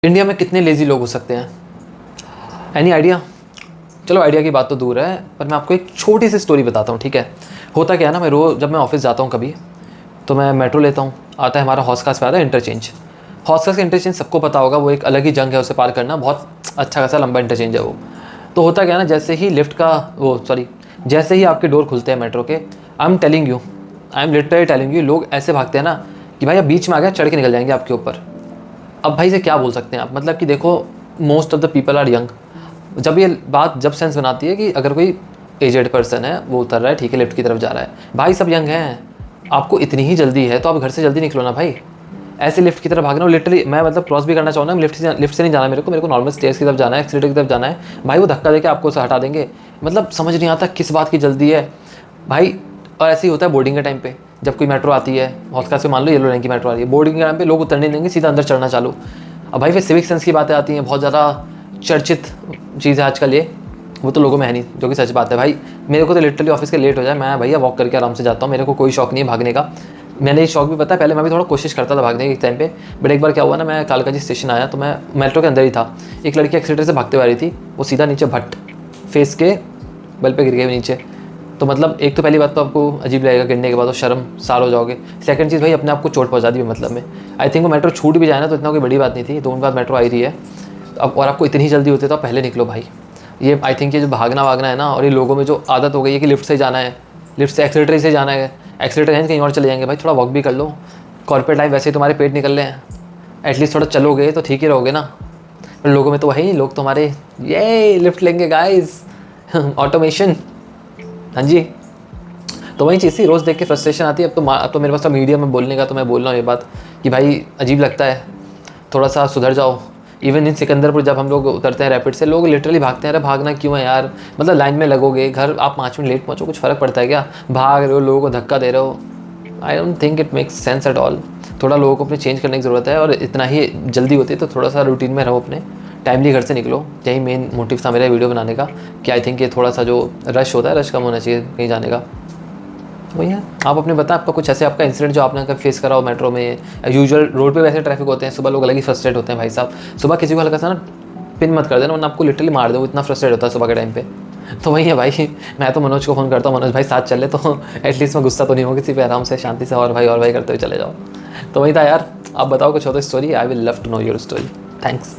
India में कितने lazy लोग हो सकते हैं? Any idea? चलो आइडिया की बात तो दूर है, पर मैं आपको एक छोटी सी स्टोरी बताता हूँ, ठीक है? होता क्या है ना, मैं रोज़ जब मैं ऑफिस जाता हूँ कभी, तो मैं मेट्रो लेता हूँ, आता है हमारा हौस खास पे आता है इंटरचेंज। हौस खास का इंटरचेंज सबको पता होगा, वो एक अलग ही जंग है उसे पार करना, बहुत अच्छा खासा लंबा इंटरचेंज है वो। तो होता क्या है ना, जैसे ही आपके डोर खुलते हैं मेट्रो के, I am literally telling you, लोग ऐसे भागते हैं ना कि भाई अब बीच में आ गया, चढ़ के निकल जाएंगे आपके ऊपर। अब भाई से क्या बोल सकते हैं आप, मतलब कि देखो, most of the people are young. जब सेंस बनाती है कि अगर कोई एजेड पर्सन है, वो उतर रहा है, ठीक है, लिफ्ट की तरफ जा रहा है, भाई सब यंग हैं, आपको इतनी ही जल्दी है तो आप घर से जल्दी निकलो ना भाई। ऐसे लिफ्ट की तरफ भागना, लिटरली मैं मतलब क्रॉस भी करना चाहूँ ना, लिफ्ट से नहीं जाना मेरे को नॉर्मल स्टेयर्स की तरफ जाना है, एक्सीलेटर की तरफ जाना है, भाई वो धक्का देके आपको उसे हटा देंगे। मतलब समझ नहीं आता किस बात की जल्दी है भाई। और ऐसे ही होता है बोर्डिंग के टाइम पे, जब कोई मेट्रो आती है, हौसला से मान लो येलो रंग की मेट्रो आ रही है, बोर्डिंग के टाइम पे लोग उतरने नहीं देंगे, सीधा अंदर चढ़ना चालू। अब भाई फिर सिविक सेंस की बातें आती हैं, बहुत ज़्यादा चर्चित चीज़ है आजकल ये, वो तो लोगों में है नहीं, जो कि सच बात है भाई। मेरे को तो लिटरली ऑफिस के लेट हो जाए, मैं भैया वॉक करके आराम से जाता हूँ, मेरे को कोई शौक नहीं है भागने का। मैंने ये शौक भी पता है, पहले मैं भी थोड़ा कोशिश करता था भागने के टाइम पे, बट एक बार क्या हुआ ना, मैं कालकाजी स्टेशन आया तो मैं मेट्रो के अंदर ही था, एक लड़की एक्सीलेटर से भागते हुए आ रही थी, वो सीधा नीचे भट्ट फेस के बल पे गिर गई नीचे। तो मतलब एक तो पहली बात तो आपको अजीब लगेगा, गिरने के बाद तो शर्म सार हो जाओगे। सेकंड चीज़ भाई, अपने आप को चोट पहुंचा दी मतलब में। आई थिंक वो मेट्रो छूट भी जाए ना तो इतना कोई बड़ी बात नहीं थी, 2 मिनट बाद मेट्रो आई रही है। अब और आपको इतनी जल्दी होती है तो आप पहले निकलो भाई। ये आई थिंक ये जो भागना है ना, और ये लोगों में जो आदत हो गई है कि लिफ्ट से जाना है, लिफ्ट से एक्सीलेटर से जाना है, एक्सीलेटर है कहीं और चले जाएंगे, भाई थोड़ा वॉक भी कर लो। कॉर्पोरेट लाइफ वैसे ही तुम्हारे पेट निकल रहे हैं, एटलीस्ट थोड़ा चलोगे तो ठीक ही रहोगे ना। पर लोगों में तो वही, लोग तुम्हारे ये लिफ्ट लेंगे गाइस, ऑटोमेशन, हाँ जी। तो वही चीज़ थी, रोज़ देख के फ्रस्ट्रेशन आती है। अब तो मेरे पास मीडिया में बोलने का, तो मैं बोल रहा हूँ ये बात कि भाई अजीब लगता है, थोड़ा सा सुधर जाओ। इवन इन सिकंदरपुर जब हम लोग उतरते हैं रैपिड से, लोग लिटरली भागते हैं, अरे भागना क्यों है यार, मतलब लाइन में लगोगे, घर आप 5 मिनट लेट पहुँचो, कुछ फ़र्क पड़ता है क्या? भाग रहे हो, लोगों को धक्का दे रहे हो, I don't think it makes sense at all. थोड़ा लोगों को अपने चेंज करने की ज़रूरत है, और इतना ही जल्दी होती है तो थोड़ा सा रूटीन में रहो, अपने टाइमली घर से निकलो। यही मेन मोटिव था मेरा वीडियो बनाने का, कि आई थिंक ये थोड़ा सा जो रश होता है, रश कम होना चाहिए कहीं जाने का। वही है। आप अपने बताएं, आपका कुछ ऐसे आपका इंसिडेंट जो आपने कभी फेस करा हो मेट्रो में? यूजुअल रोड पे वैसे ट्रैफिक होते हैं, सुबह लोग अलग ही फ्रस्ट्रेट होते हैं भाई साहब। सुबह किसी को हल्का सा ना पिन मत कर देना, वरना आपको लिटरली मार दो, इतना फ्रस्ट्रेट होता है सुबह के टाइम पे। तो वही है भाई, मैं तो मनोज को फ़ोन करता हूँ, मनोज भाई साथ चले तो एटलीस्ट मैं गुस्सा तो नहीं हूँ किसी पे, आराम से शांति से और भाई करते हुए चले जाओ। तो वही था यार। आप बताओ कुछ हो तो story, I will love to know your story. Thanks.